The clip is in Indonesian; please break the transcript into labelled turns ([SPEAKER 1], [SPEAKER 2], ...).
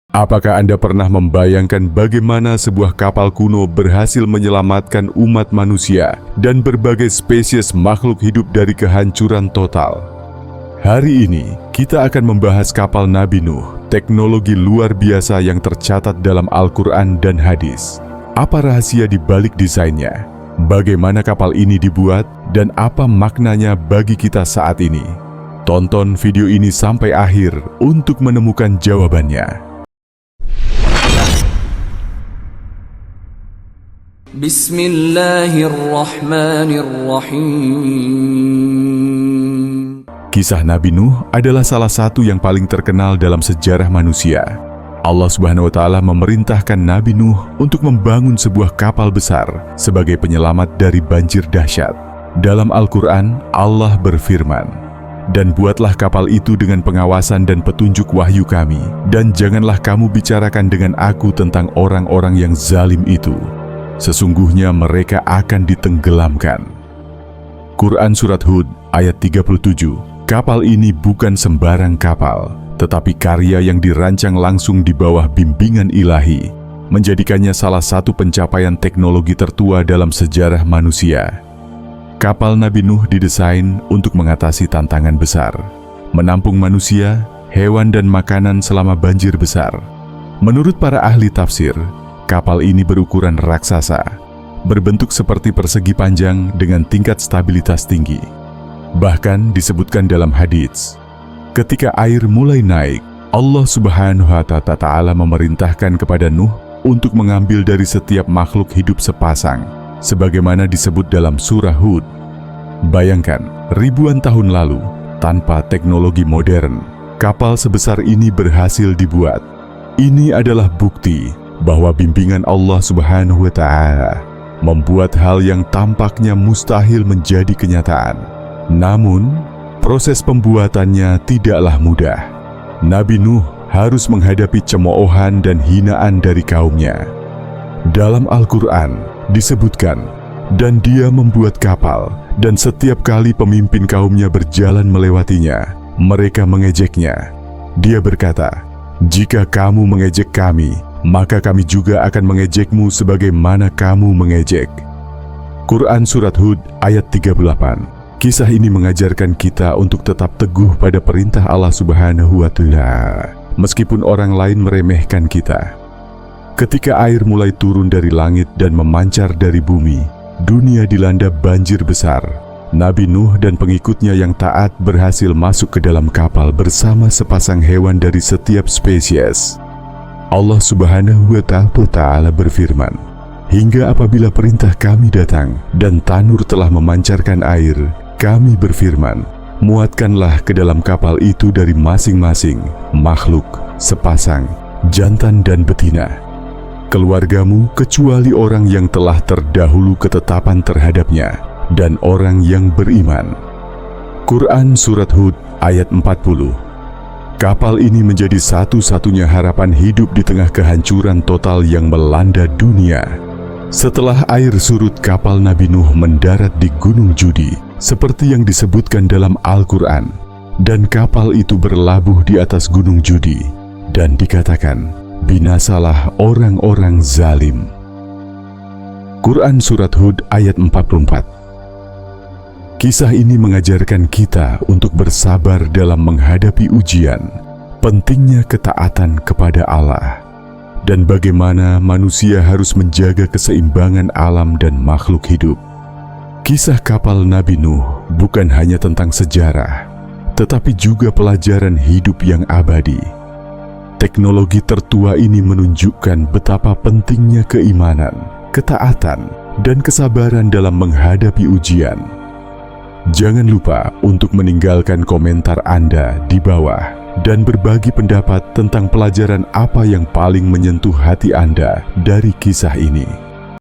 [SPEAKER 1] Apakah Anda pernah membayangkan bagaimana sebuah kapal kuno berhasil menyelamatkan umat manusia dan berbagai spesies makhluk hidup dari kehancuran total? Hari ini, kita akan membahas kapal Nabi Nuh, teknologi luar biasa yang tercatat dalam Al-Quran dan hadis. Apa rahasia di balik desainnya? Bagaimana kapal ini dibuat? Dan apa maknanya bagi kita saat ini? Tonton video ini sampai akhir untuk menemukan jawabannya.
[SPEAKER 2] Bismillahirrahmanirrahim.
[SPEAKER 1] Kisah Nabi Nuh adalah salah satu yang paling terkenal dalam sejarah manusia. Allah Subhanahu wa Ta'ala memerintahkan Nabi Nuh untuk membangun sebuah kapal besar sebagai penyelamat dari banjir dahsyat. Dalam Al-Quran, Allah berfirman, "Dan buatlah kapal itu dengan pengawasan dan petunjuk wahyu kami, dan janganlah kamu bicarakan dengan aku tentang orang-orang yang zalim itu. Sesungguhnya mereka akan ditenggelamkan." Quran Surat Hud ayat 37. Kapal ini bukan sembarang kapal, tetapi karya yang dirancang langsung di bawah bimbingan ilahi, menjadikannya salah satu pencapaian teknologi tertua dalam sejarah manusia. Kapal Nabi Nuh didesain untuk mengatasi tantangan besar, menampung manusia, hewan dan makanan selama banjir besar. Menurut para ahli tafsir, kapal ini berukuran raksasa, berbentuk seperti persegi panjang dengan tingkat stabilitas tinggi. Bahkan disebutkan dalam hadits, ketika air mulai naik, Allah Subhanahu wa Ta'ala memerintahkan kepada Nuh untuk mengambil dari setiap makhluk hidup sepasang, sebagaimana disebut dalam surah Hud. Bayangkan, ribuan tahun lalu, tanpa teknologi modern, kapal sebesar ini berhasil dibuat. Ini adalah bukti bahwa bimbingan Allah Subhanahu wa Ta'ala membuat hal yang tampaknya mustahil menjadi kenyataan. Namun, proses pembuatannya tidaklah mudah. Nabi Nuh harus menghadapi cemoohan dan hinaan dari kaumnya. Dalam Al-Quran disebutkan, "Dan dia membuat kapal, dan setiap kali pemimpin kaumnya berjalan melewatinya, mereka mengejeknya. Dia berkata, 'Jika kamu mengejek kami, maka kami juga akan mengejekmu sebagaimana kamu mengejek.'" Quran Surat Hud ayat 38. Kisah ini mengajarkan kita untuk tetap teguh pada perintah Allah Subhanahu wa Ta'ala, meskipun orang lain meremehkan kita. Ketika air mulai turun dari langit dan memancar dari bumi, dunia dilanda banjir besar. Nabi Nuh dan pengikutnya yang taat berhasil masuk ke dalam kapal bersama sepasang hewan dari setiap spesies. Allah Subhanahu wa Ta'ala berfirman, "Hingga apabila perintah kami datang dan tanur telah memancarkan air, kami berfirman, muatkanlah ke dalam kapal itu dari masing-masing makhluk sepasang, jantan dan betina. Keluargamu kecuali orang yang telah terdahulu ketetapan terhadapnya dan orang yang beriman." Quran Surat Hud ayat 40. Kapal ini menjadi satu-satunya harapan hidup di tengah kehancuran total yang melanda dunia. Setelah air surut, kapal Nabi Nuh mendarat di Gunung Judi, seperti yang disebutkan dalam Al-Quran. Dan kapal itu berlabuh di atas Gunung Judi, dan dikatakan, "Binasalah orang-orang zalim." Quran Surat Hud ayat 44. Kisah ini mengajarkan kita untuk bersabar dalam menghadapi ujian, pentingnya ketaatan kepada Allah, dan bagaimana manusia harus menjaga keseimbangan alam dan makhluk hidup. Kisah kapal Nabi Nuh bukan hanya tentang sejarah, tetapi juga pelajaran hidup yang abadi. Teknologi tertua ini menunjukkan betapa pentingnya keimanan, ketaatan, dan kesabaran dalam menghadapi ujian. Jangan lupa untuk meninggalkan komentar Anda di bawah dan berbagi pendapat tentang pelajaran apa yang paling menyentuh hati Anda dari kisah ini.